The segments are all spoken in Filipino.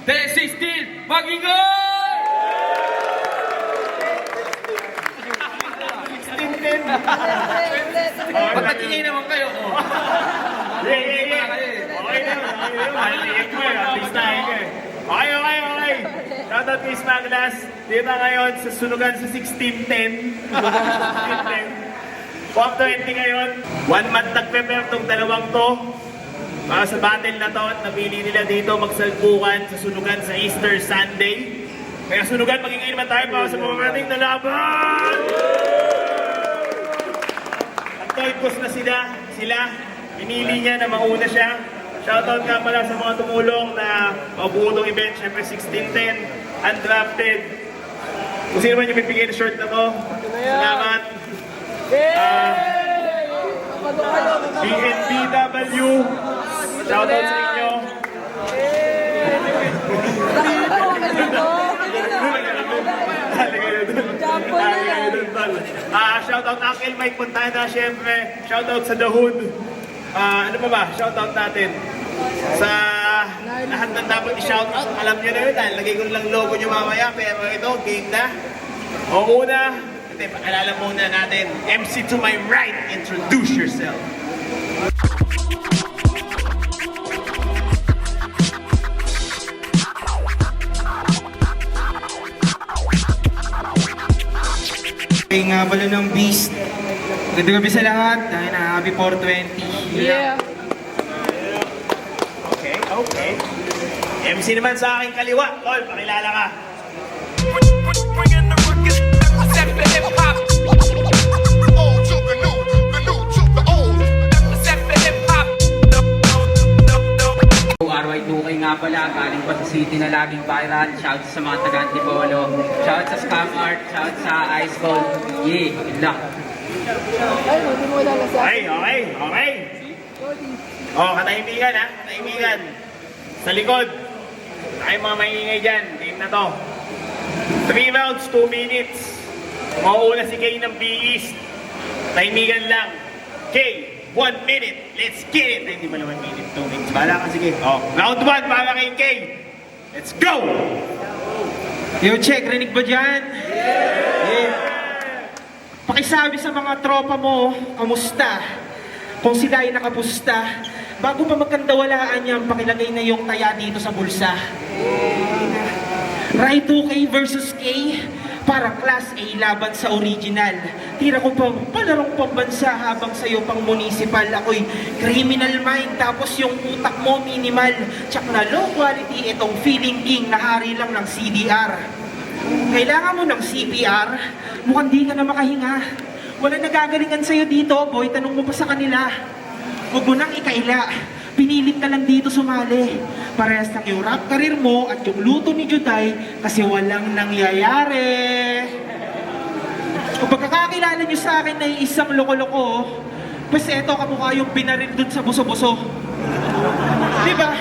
This is still Bagingay! 16-10. Ba't nagingay naman kayo? Oh. Okay na. Maliit mo eh. Artist na eh. Okay. Shoutout kay Smaglas. Dito ngayon sa sunugan sa 16-10. 16-10. Pop 20 ngayon. 1 month nag-prepare tong dalawang to. Para sa battle na to at napili nila dito magsalpukan sa sunugan sa Easter Sunday. Kaya sunugan, magingay naman tayo para sa mamarating na laban! Nag-toy na sila. Pinili niya na mauna siya. Shoutout nga pala sa mga tumulong na mabuo itong event. Siyempre 16-10, undrafted. Kung sino man yung bibigay ng shirt na to, salamat. BNBW, shoutout sa inyo. Shoutout Uncle Mike Montana, syempre. Shoutout sa The Hood. Ano pa ba? Shoutout natin sa lahat ng dapat i-shoutout. Alam nyo na yun, dahil lagay ko lang logo nyo mamaya. Pero ito, game na. O una, paalala muna natin. MC to my right, introduce yourself. Okay nga pala ng Beast. Ganda gabi sa lahat. Dahil na happy 420. Yeah. Okay. MC naman sa aking kaliwa. Tol, pakilala ka. RY2K nga pala, galing pa sa city na laging viral. Shout sa mga taga-Antipolo. Shout sa Scam Art. Shout sa Ice Cold. Yeah, good luck. Ay, hindi mo wala sa Okay. Oh, katahimikan ha. Katahimikan. Sa likod. Ay mga maingay dyan. Game na to. 3 rounds, 2 minutes. Mauuna si Kay ng B-East. Tahimikan lang. Kay, 1 minute. Let's get it. Ay, hindi pala 1 minute, 2 minutes. Bahala ka, sige. Oh, round 1 para kay Kay. Let's go! Yo, check. Rinig ba dyan? Yeah. Pakisabi sa mga tropa mo, kamusta? Kung sila ay nakapusta, bago pa magkandawalaan yan, pakilagay na yung taya dito sa bulsa. Rai 2K versus K, para Class A laban sa original. Tira ko pa palarong pambansa habang sa'yo pang municipal. Ako'y criminal mind, tapos yung utak mo minimal. Tsak na low quality, itong feeling king na hari lang ng CDR. Kailangan mo ng CPR, mukhang di ka na makahinga. Wala nagagalingan sa'yo dito, boy, tanong mo pa sa kanila. Huwag mo nang ikaila, pinilit ka lang dito sumali. Parehas lang yung rap career mo at yung luto ni Juday kasi walang nangyayari. Kung pagkakakilala nyo sa akin na isang loko-loko, basta eto kamukha yung binaril dun sa buso-buso. Diba?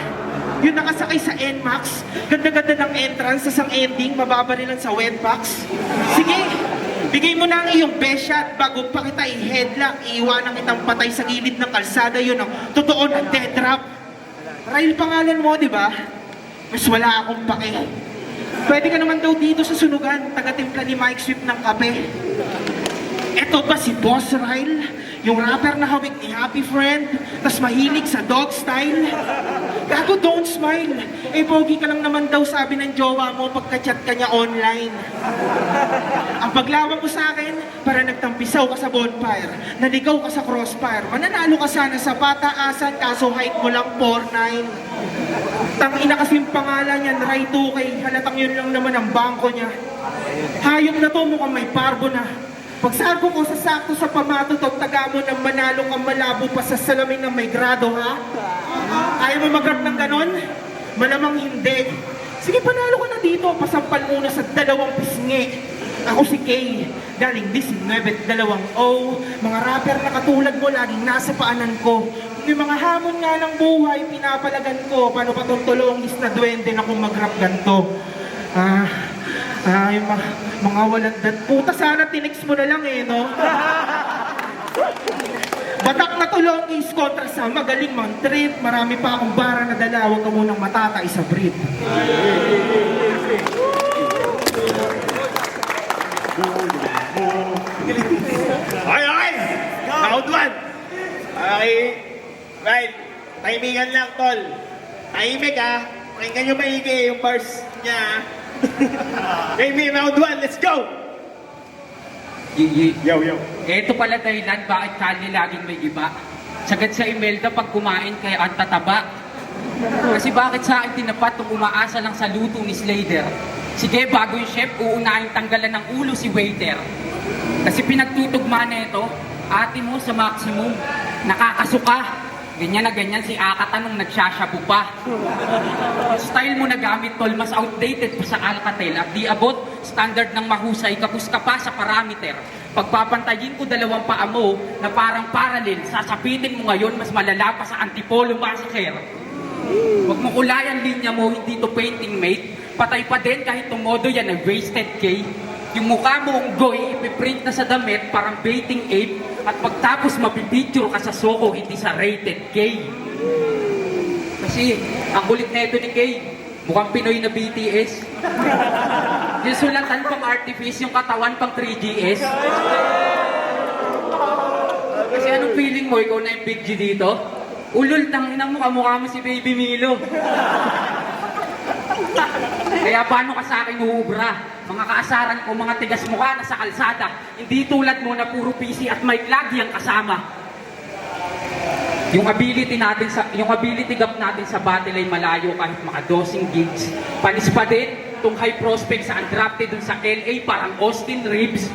Yung nakasakay sa NMAX, ganda-ganda ng entrance, sa sang ending, mababarilan sa wetbox. Sige, bigay mo na ang iyong best shot bago pa kita i-headlock, iiwanan kitang patay sa gilid ng kalsada, yun ang totoo na dead drop. Ryle pangalan mo, di ba? Mas wala akong pake. Pwede ka naman daw dito sa sunugan, taga-timpla ni Mike Swift ng kape. Eto ba si Boss Ryle? Yung rapper na hawik ni Happy Friend, tas mahilig sa dog style? Gago, don't smile. Eh, pogi ka lang naman daw sabi ng jowa mo pagka-chat ka niya online. Ang paglawang mo sa akin, para nagtampisaw ka sa bonfire, naligaw ka sa crossfire, mananalo ka sana sa pataasan, kaso height mo lang 4'9". Tangina kasing pangalan niyan, Rai 2K, halatang yun lang naman ang bangko niya. Hayop na to, mukhang may parbo na. Pagsago ko sa sakto sa pamatutok, taga mo ng manalo kang malabo pa sa salamin ng may grado, ha? Ayaw mo mag-rap ng ganon? Malamang hindi. Sige, panalo ka na dito, pasampal muna sa 2 pisngi. Ako si Kay, galing 19-2-0. Mga rapper na katulad mo, laging nasa paanan ko. Kung yung mga hamon nga ng buhay, pinapalagan ko. Paano pa itong tulongis na duwende na kung mag-rap ganito? Ay, mga walang dat. Puta, sana tinext mo na lang eh, no? Batak na tulongis kontra sa magaling mang trip. Marami pa akong bara na dala, huwag ka munang matatay sa brief. Okay! Round 1! Okay. Right. Timingan lang, tol. Tahimik ha. Pakinggan nyo maigi yung bars niya. Baby, round 1, let's go! Yo, yo. Ito pala dahilan bakit kali laging may iba. Sagad sa Imelda pag kumain kaya ang tataba. Kasi bakit sa akin tinapat kung umaasa lang sa luto ni Slater? Sige, bago yung chef, uunahin tanggalan ng ulo si waiter. Kasi pinagtutugma na ito, ate mo sa maximum, nakakasuka. Ganyan na ganyan si Akata nung nagsashabu pa. Yung style mo na gamit, tol, mas outdated pa sa Alcatel. At di abot, standard ng mahusay, kapus ka pa sa parameter. Pagpapantayin ko dalawang paa mo na parang parallel, sasapitin mo ngayon mas malala pa sa Antipolo Massacre. Huwag mo kulayan linya mo, hindi to painting mate. Patay pa din kahit tumodo yan ay wasted K. Yung mukha mo unggoy, ipiprint na sa damit, parang baiting ape. At pagtapos mapipicture ka sa Soko, hindi sa rated K. Kasi, ang kulit na ito ni K, mukhang Pinoy na BTS. Yung sulatan pang artifice, yung katawan pang 3GS. Kasi anong feeling mo, ikaw na yung Big G dito? Ulul, tangina mo, kamukha mo si Baby Milo. Kaya paano ka sa akin uubra? Mga kaasaran ko, mga tigas mukha na sa kalsada. Hindi tulad mo na puro PC at mic lagi ang kasama. Yung ability gap natin sa battle ay malayo kahit mga 12 gigs. Panis pa din, itong high prospect sa undrafted dun sa LA parang Austin Reeves.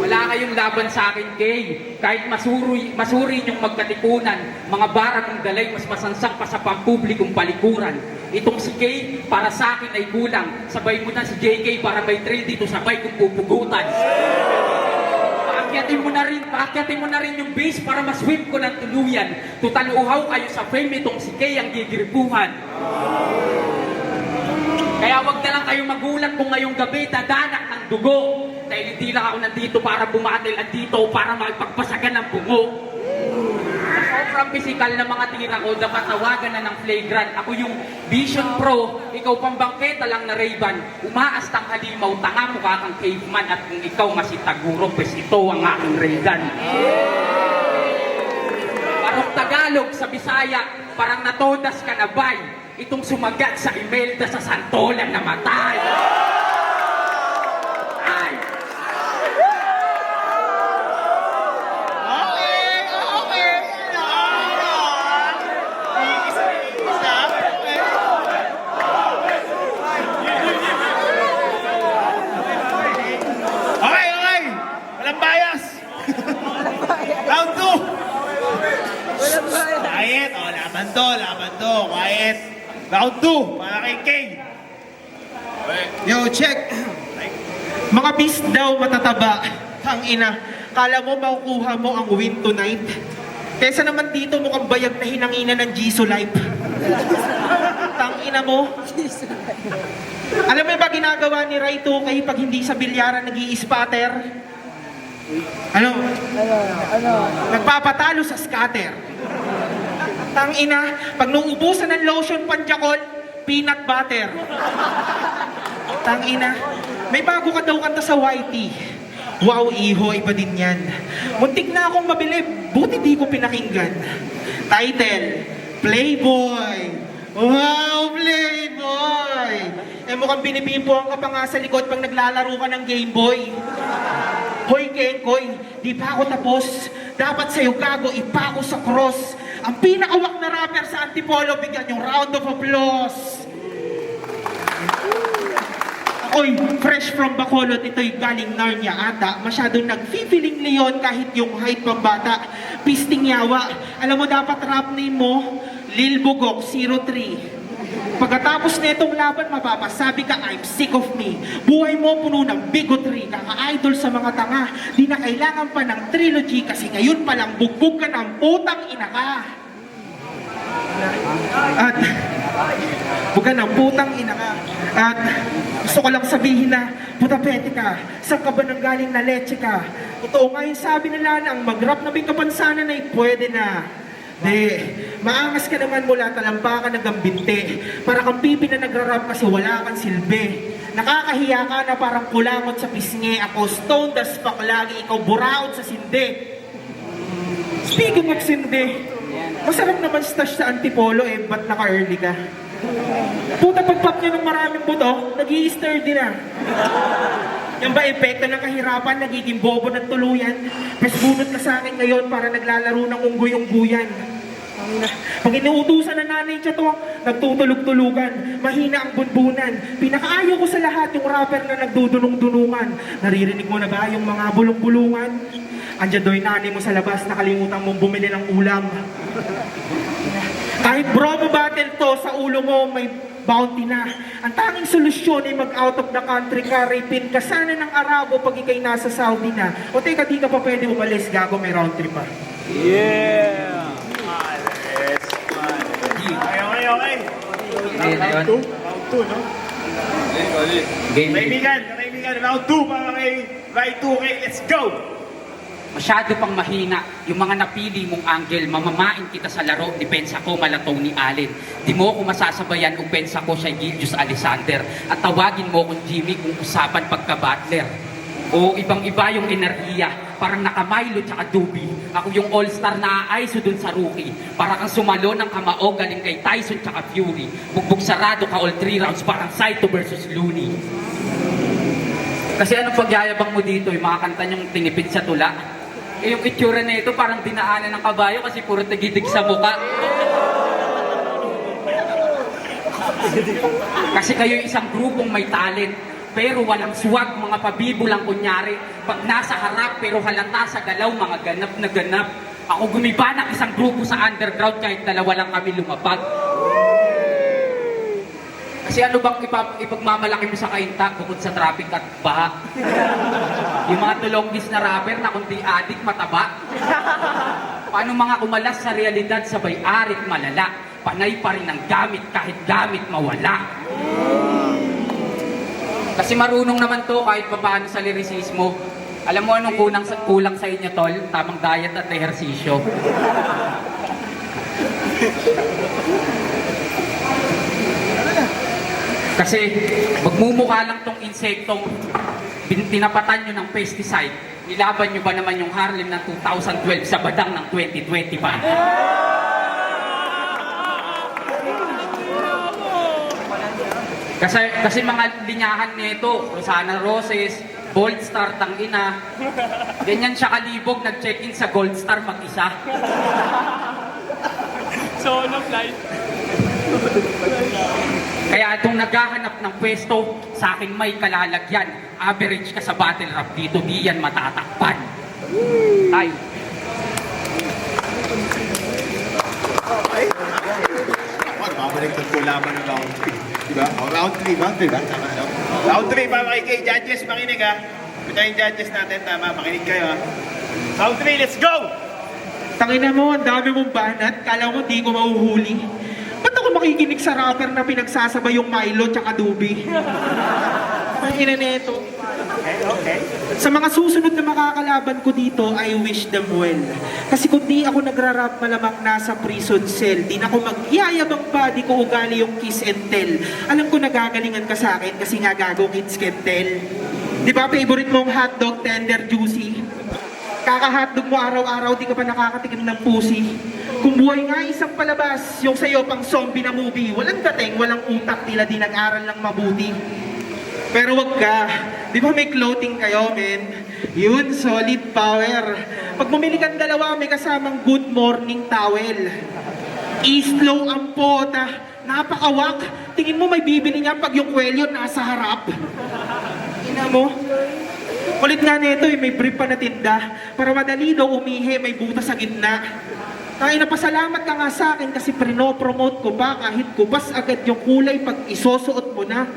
Wala kayong laban sa akin, Kay. Kahit masuri yung magkatipunan, mga bara ng dalay mas masansang pa sa pampublikong palikuran. Itong si Kay, para sa akin ay kulang. Sabay mo na si JK para may trail dito sabay kong pupugutan. Paakyatin mo na rin yung base para maswim ko ng tuluyan. Tutal uhaw kayo sa fame, itong si Kay ang gigiripuhan. Kaya wag na lang kayong magulat kung ngayong gabi dadanak ng dugo. Dahil hindi lang ako nandito para bumatil at dito para makipagpasagan ng bungo. Sa sobrang physical na mga tira ko, dapat tawagan na ng flagrant. Ako yung Vision Pro, ikaw pang bangketa lang na Ray-Ban. Umaastang halimaw, tanga mukha kang caveman. At kung ikaw masitaguro, pues ito ang aking Ray-Gun. Parang Tagalog sa Bisaya, parang natodas ka na bay. Itong sumagat sa Imelda sa Santolan na matay. Ay! Okay. Walang bias. Round 2. Walang bayad. Quiet. Oh, laban to. Quiet. Round 2. Para kay Kay. Yo, check! Mga beast daw matataba. Tangina, kala mo makukuha mo ang win tonight? Kesa naman dito mukhang bayag na hinangina ng Jisoo Life. Tangina mo. Alam mo ba ginagawa ni Rai 2K pag hindi sa bilyaran nag-i-spatter? Ano? Nagpapatalo sa scatter. Tangina, pag nauubusan ng lotion panjakol, peanut butter. Tangina, may bago ka daw kanta sa YT. Wow, iho, iba din yan. Muntik na akong mabilib, buti di ko pinakinggan. Title, Playboy. Wow, Playboy! Eh mukhang binibimpuan ka pa nga sa likod pag naglalaro ka ng Game Boy. Hoy, Kengkoy, di pa ako tapos. Dapat sa'yo gago, ipako sa cross. Ang pinakawak na rapper sa Antipolo, bigyan yung round of applause. Ako'y fresh from Bacolod, ito'y galing Narnia ata. Masyadong nag-feeling Leon kahit yung height pang bata. Pisting yawa. Alam mo dapat rap name mo, Lil Bugok 03. Pagkatapos nitong laban, mapapasabi ka, I'm sick of me. Buhay mo puno ng bigotry, kaka-idol sa mga tanga. Di na kailangan pa ng trilogy kasi ngayon palang bugbog ka ng putang ina ka. At Huwag ka na, putang ina ka. At gusto ko lang sabihin na, puta pete ka, saan ka ba nang galing na leche ka? Totoo nga yung sabi nila na ang mag-rap na may kapansanan ay pwede na. Maangas ka naman mula talampakan ng gambinte. Para kang pipi na nagra-rap kasi wala kang silbi. Nakakahiya ka na parang kulangot sa pisngi. Ako stone das fuck lagi, ikaw buraot sa sinde. Speaking of sinde, masarap naman stash sa Antipolo ba't naka-early ka? Puta pag-pop nyo ng maraming buto, nag-i-sturdy na. Yan ba epekto ng kahirapan, nagiging bobo ng tuluyan? Mas bunot na sa akin ngayon para naglalaro ng unggoy-ungguyan. Pag inuutusan ng nanay siya to, nagtutulog-tulugan, mahina ang bunbunan. Pinakaayaw ko sa lahat yung rapper na nagdudunong-dunungan. Naririnig mo na ba yung mga bulong-bulungan? Andiyan do'y nanay mo sa labas, nakalimutan mong bumili ng ulam. Kahit bromo battle to, sa ulo mo may bounty na. Ang tanging solusyon ay mag-out of the country ka, rapin ka sana ng Arabo pag ikay nasa Saudi na. O teka, di ka pa pwede umalis, gago, may round trip pa. Yeah! Yes, man. Okay. Round 2, no? Game. Kaibigan, round 2 para kay Y2K, let's go! Masyado pang mahina yung mga napili mong angle, mamamain kita sa laro, depensa ko malatong ni Allen. Di mo ko masasabayan, upensa ko siya Gildius Alexander. At tawagin mo kung Jimmy kung usapan pagka-Butler. O ibang-iba yung enerhiya, parang naka-Milo tsaka Dubi. Ako yung all-star na aayso dun sa rookie. Para kang sumalo ng kamao galing kay Tyson tsaka Fury. Bugbog sarado ka all 3 rounds, parang Saito versus Looney. Kasi anong pagyayabang mo dito, yung mga kanta niyong tinipid sa tula? Yung itsura na ito parang dinaanan ng kabayo kasi puro tagitig sa muka. Kasi kayo isang grupong may talent, pero walang swag, mga pabibo lang kunyari. Pag nasa harap, pero halata sa galaw, mga ganap na ganap. Ako gumiba ng isang grupo sa underground kahit dalawa lang kami lumapag. Kasi ano bang ipagmamalaki mo sa kainta bukod sa traffic at baha? Yung mga tulonggis na rapper na kundi adik mataba. Paano mga kumalas sa realidad sabay arit malala? Panay pa rin ang gamit kahit gamit mawala. Kasi marunong naman to kahit paano sa lyricismo. Alam mo anong kulang sa inyo tol? Tamang diet at ehersisyo. Kasi magmumukha lang tong insektong tinapatan nyo ng pesticide, nilaban nyo ba naman yung Harlem ng 2012 sa badang ng 2020 pa? Kasi mga linyahan nito, Rosana Roses, Gold Star tangina, ganyan siya kalibog, nag-check-in sa Gold Star mag-isa. Solo flight. Kaya itong naghahanap ng pwesto, sa akin may kalalagyan. Average ka sa battle rap dito, di yan matatakpan. Ay. Babalik ko laban ng round 3. Diba? Round 3 ba? Tama, no? Round 3 para kay judges, makinig ha. Ito yung judges natin, tama, makinig kayo ha. Round 3, let's go! Tangina mo, ang dami mong banat, kala mo di ko mahuhuli. Ba't ako makikinig sa rapper na pinagsasabay yung Milo tsaka Dubi? Ang ina neto. Okay. Sa mga susunod na makakalaban ko dito, I wish them well. Kasi kung di ako nagra-rap malamang nasa prison cell, di na ako magyayabang pa, di ko ugali yung kiss and tell. Alam ko nagagalingan ka sa akin kasi nga gago kids can tell. Di ba favorite mong hotdog, tender, juicy? Kaka-hotdog mo araw-araw, di ka pa nakakatikim ng pussy. Kung buhay nga isang palabas, yung sa'yo pang zombie na movie, walang dating, walang utak, tila di nag-aral ng mabuti. Pero wag ka, di ba may clothing kayo, men? Yun, solid power. Pag bumili kang dalawa, may kasamang good morning towel. Islow ang pota, napakawak. Tingin mo may bibili niya pag yung kwelyo nasa harap. Ina mo? Kulit nga nito, may brief pa na tinda. Para madali daw umihi, may butas sa gitna. Kaya napasalamat ka nga sa akin kasi prino-promote ko pa kahit kubas agad yung kulay pag isusuot mo na.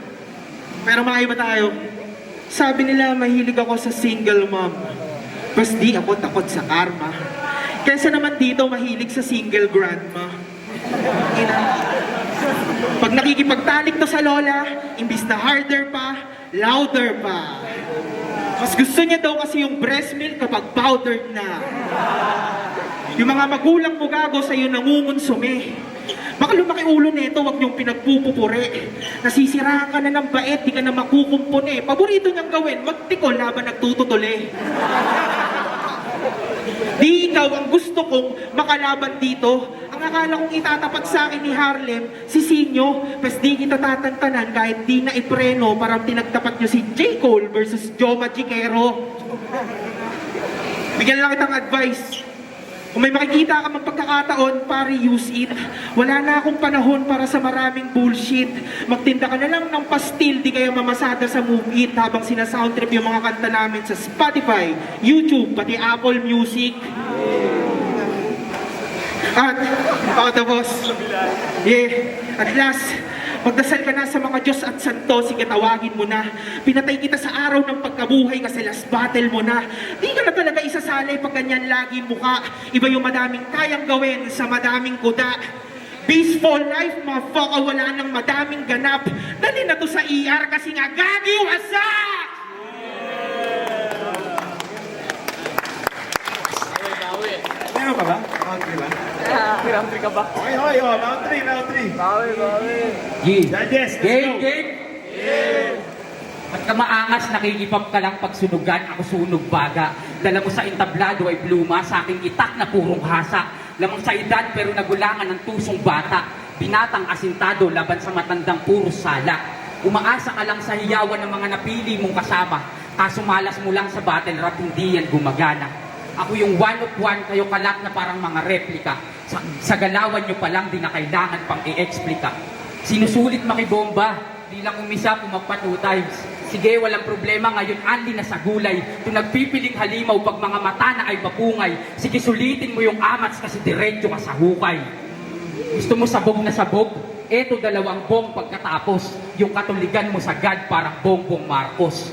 Pero makaiba tayo. Sabi nila mahilig ako sa single mom. Mas di ako takot sa karma. Kesa naman dito mahilig sa single grandma. Ina. Pag nakikipagtalik to sa lola, imbis na harder pa, louder pa. Mas gusto niya daw kasi yung breast milk kapag powdered na. Yung mga magulang mo gago sa'yo nangungonsume. Baka lumaki ulo nito, wag niyong pinagpupupuri. Nasisiraan ka na ng bait, di ka na makukumpone. Paborito niyang gawin, magtikol laban nagtututuli. Di ikaw ang gusto kong makalaban dito. Ang akala kong itatapat sa akin ni Harlem, si Sinyo, pes di kita tatantanan kahit di na ipreno, parang tinagtapat niyo si J. Cole versus Joe Magiquero. Bigyan lang kitang advice. Kung may makikita ka mang pagkakataon, pare, use it. Wala na akong panahon para sa maraming bullshit. Magtinda ka na lang ng pastil, di kaya mamasada sa Move It habang sinasoundtrip yung mga kanta namin sa Spotify, YouTube, pati Apple Music. At, boss. Yeah, at last, magdasal ka na sa mga Diyos at Santo, sige tawagin mo na. Pinatay kita sa araw ng pagkabuhay kasi last battle mo na. Di ka na talaga isasalay pag ganyan lagi mukha. Iba yung madaming kayang gawin sa madaming kuda. Peaceful life, motherfucker, wala nang madaming ganap. Dali na to sa ER kasi nga gagi, wasak! Meron pa ba? Round 3 ba? Round 3 ka ba? Okay, round 3. Bawi. Judges, let's go. Game! Ba't ka maangas, nakikipap ka lang pag sunugan, ako sunog baga. Dala mo sa entablado ay pluma, sa aking itak na purong hasa. Lamang sa edad pero nagulangan ng tusong bata. Binatang asintado laban sa matandang puro sala. Umaasa ka lang sa hiyawan ng mga napili mong kasama. Kaso malas mo lang sa battle rap, hindi yan gumagana. Ako yung one of one, kayo kalat na parang mga replika. Sa galawan nyo pa lang, di na kailangan pang i-explika. Sinusulit makibomba, di lang umisa, pumapat 2 times. Sige, walang problema, ngayon anli na sa gulay. Kung nagpipiling halimaw, pag mga mata na ay mapungay, sige sulitin mo yung amats kasi diretso ka sa hukay. Gusto mo sabog na sabog? Eto 2 bong pagkatapos, yung katuligan mo sa God parang Bongbong Marcos.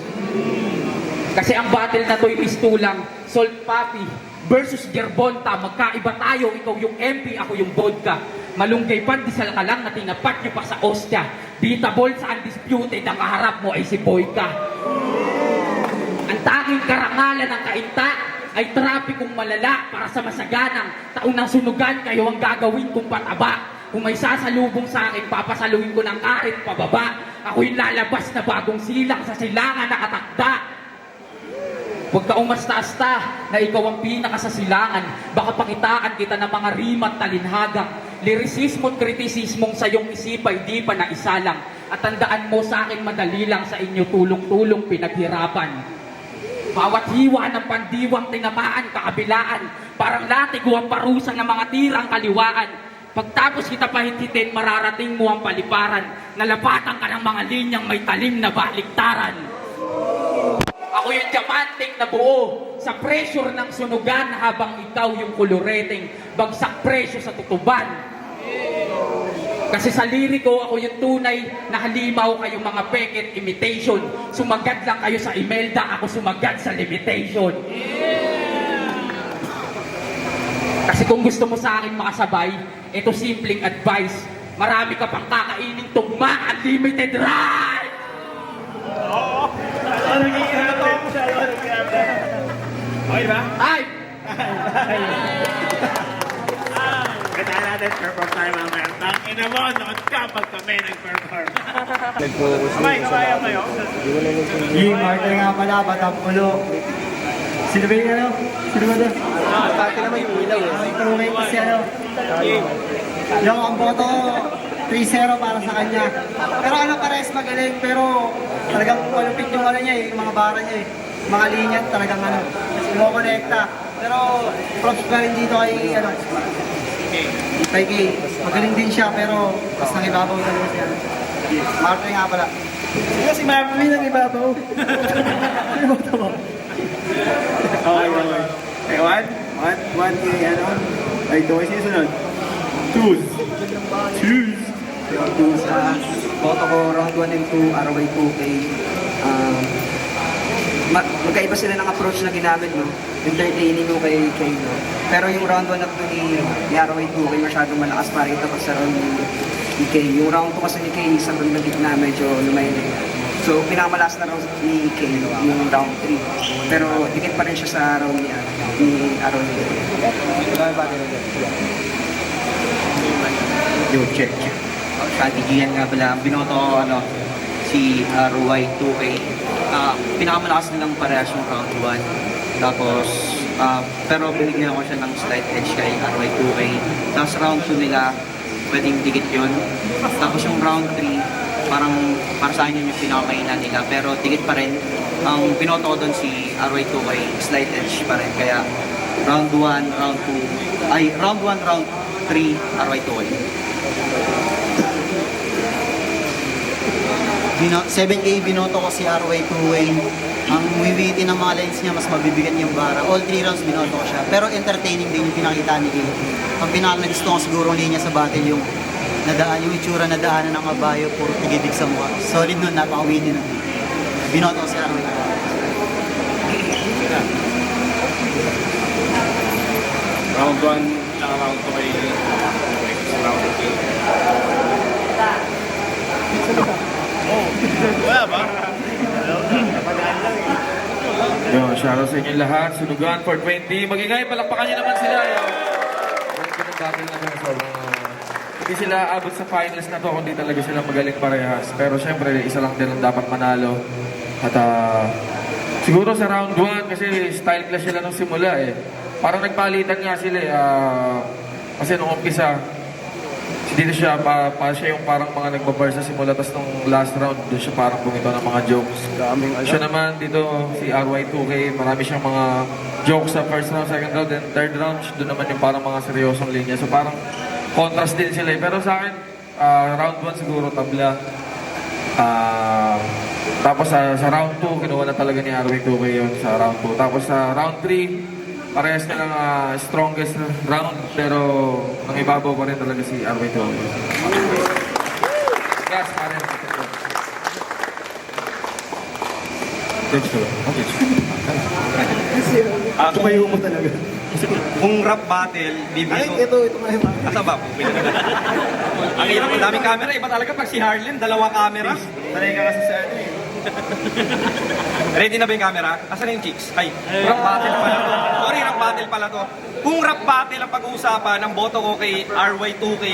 Kasi ang battle na to'y pistulang Salt Papi versus Gerbonta. Magkaiba tayo, ikaw yung MP, ako yung vodka. Malunggay pandesal ka lang na tinapat nyo pa sa ostya. Beatable sa undisputed, ang kaharap mo ay si Boyka. Ang tanging karangalan ng kainta ay trapikong malala para sa masaganang taon ng sunugan, kayo ang gagawin kong pataba. Kung may sasalubong sa akin, papasaluin ko ng karit pababa. Ako yung lalabas na bagong silang sa silangan nakatakda. Huwag ka umasta-asta na ikaw ang pinakasasilangan. Baka pakitaan kita ng mga rima at talinhaga. Lirisismo at kritisismong sa iyong isip ay di pa naisalang. At tandaan mo sa akin madali lang sa inyo tulong-tulong pinaghirapan. Bawat hiwa ng pandiwang tinamaan kakabilaan. Parang latig o ang parusa ng mga tirang kaliwaan. Pagtapos kita pahintitin, mararating mo ang paliparan. Nalapatan ka ng mga linyang may talim na baliktaran. Ako yung diamanting na buo sa pressure ng sunugan habang ikaw yung koloreteng bagsak presyo sa tutuban. Kasi sa liriko, ako yung tunay na halimaw, kayong mga peket imitation. Sumagad lang kayo sa Imelda, ako sumagad sa limitation. Kasi kung gusto mo sa akin makasabay, ito simpleng advice. Marami ka pang kakaining tugma, unlimited ride! Okay ba? Ay! Kailangan natin perform tayo mamaya. Tangin na mo, noon ka pag kami nag-perform. Kamay kayo. Yung Martin nga pala, Batang Pulo. Sino ba yung ano? Sino ba doon? Pati naman yung ilaw eh. Ang tuwing kasi ano. Yung ang boto ko, 3-0 para sa kanya. Pero ano, pares magaling, pero talagang malupit yung ano niya eh, yung mga bara niya eh. Mga linya talagang ano, kumonekta. Pero props pa rin dito kay ano, kay Kay. Magaling din siya, pero mas nangibabaw talaga siya. Martin nga pala. Sige si Marvin ang ibabaw. Ano ba ito mo? Okay. Okay, one kay ano? Ay, ito ay sinusunod. Choose. Yung sa boto ko, round 1 and 2, RY 2K. Magkaiba sila ng approach na ginamit, no? Entertaining mo kay no? Pero yung round 1 at 2 ni RY 2K masyadong malakas para ito pag sa round ni Kay. Yung round 2 kasi ni Kay, sa na gitna, medyo lumayo. So, pinakamalas na round ni Kay, yung round 3. Pero, dikit pa rin siya sa round ni Aaron. Yo, check. Strategy yan nga pala. Binoto ko si RY2K. Pinakamalakas nilang parehas yung round 1. Tapos, pero binigyan ko siya ng slight edge kay RY2K. Tapos round 2 nila, pwedeng dikit yun. Tapos yung round 3, parang para sa akin yun yung pinakamahina nila. Pero dikit pa rin. Ang binoto ko doon si RY2K, slight edge pa rin. Kaya round 1, round 3, RY2K. 7K binoto ko si RY2A. Ang wiwitin ng mga lines niya, mas mabibigat yung bara. All 3 rounds binoto ko siya. Pero entertaining din yung pinakita ni Kay. Ang pinaka na gusto ko siguro niya sa battle yung yung itsura na daanan ng kabayo, puro tigidig sa mukha. Solid nun, napaka-winning nun. Binoto ko si RY2A. Round 1, tsaka round 2 kay round 2. Wala ba? Yo, shoutout sa inyong lahat. Sunugan for 20. Magingay, palakpakan niyo naman sila. Ganun battle na ganun. Hindi sila abot sa finals na to kung di talaga sila magaling parehas. Pero syempre, isa lang din ang dapat manalo. At siguro sa round 1, kasi style clash sila nung simula eh. Parang nagpalitan nga sila eh. Kasi nung umpisa, dito siya, siya yung parang mga nagbabar sa simula, tapos nung last round, doon siya parang bumito ng mga jokes. Siya naman dito, si RY2K, marami siyang mga jokes sa first round, second round, and third round, doon naman yung parang mga seryosong linya. So parang contrast din sila. Pero sa akin, round 1 siguro tabla. Tapos sa round 2, kinuha na talaga ni RY2K yun sa round 2. Tapos sa round 3, parehas na lang strongest round, pero ang ibabaw pa rin talaga si RY2. Gas pa rin. Tumayo mo talaga. Kung rap battle, Ay, ito nga yung kasabap. Ang hirap, ang daming camera. Iba talaga pag si Harlem, dalawang camera. Sanay ka kasi sa ano eh. Ready na ba yung camera? Asan na yung chicks? Ay, rap battle pala to. Sorry, rap battle pala to. Kung rap battle ang pag-uusapan, ang boto ko kay RY2K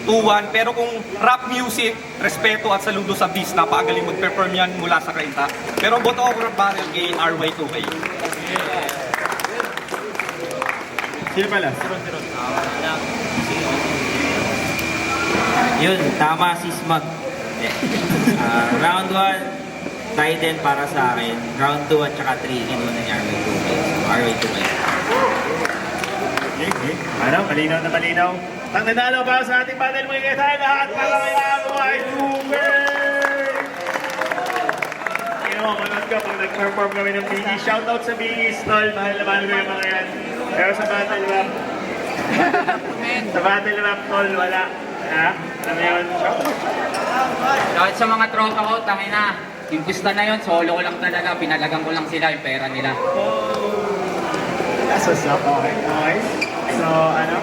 2-1. Pero kung rap music, respeto at saludo sa Beast, napakagaling mag-perform yan mula sa Krenta. Pero ang boto ko rap battle kay RY2K. Sino pala? Yun, tama si Smug. Round 1, Titan para sa akin. Round 2 at saka 3, kinuha ni RY2K. So, RY2K. Okay. Ano? Malinaw na malinaw. Ang nanalo para sa ating battle, mga tayo lahat para kay RY2K! Manood ka pag nag-perform kami ng BD. Shoutout sa BD Stall. Mahal na mahal ko yung mga yan. Pero sa battle rap, sa battle rap, tol, wala. Ha? Alam mo yun? Shoutout. Kahit sa mga tropa ko, tangin na. Yung gusto na yun, solo ko lang talaga. Pinalagang ko lang sila, yung pera nila. That's what's up. Okay. So, ano?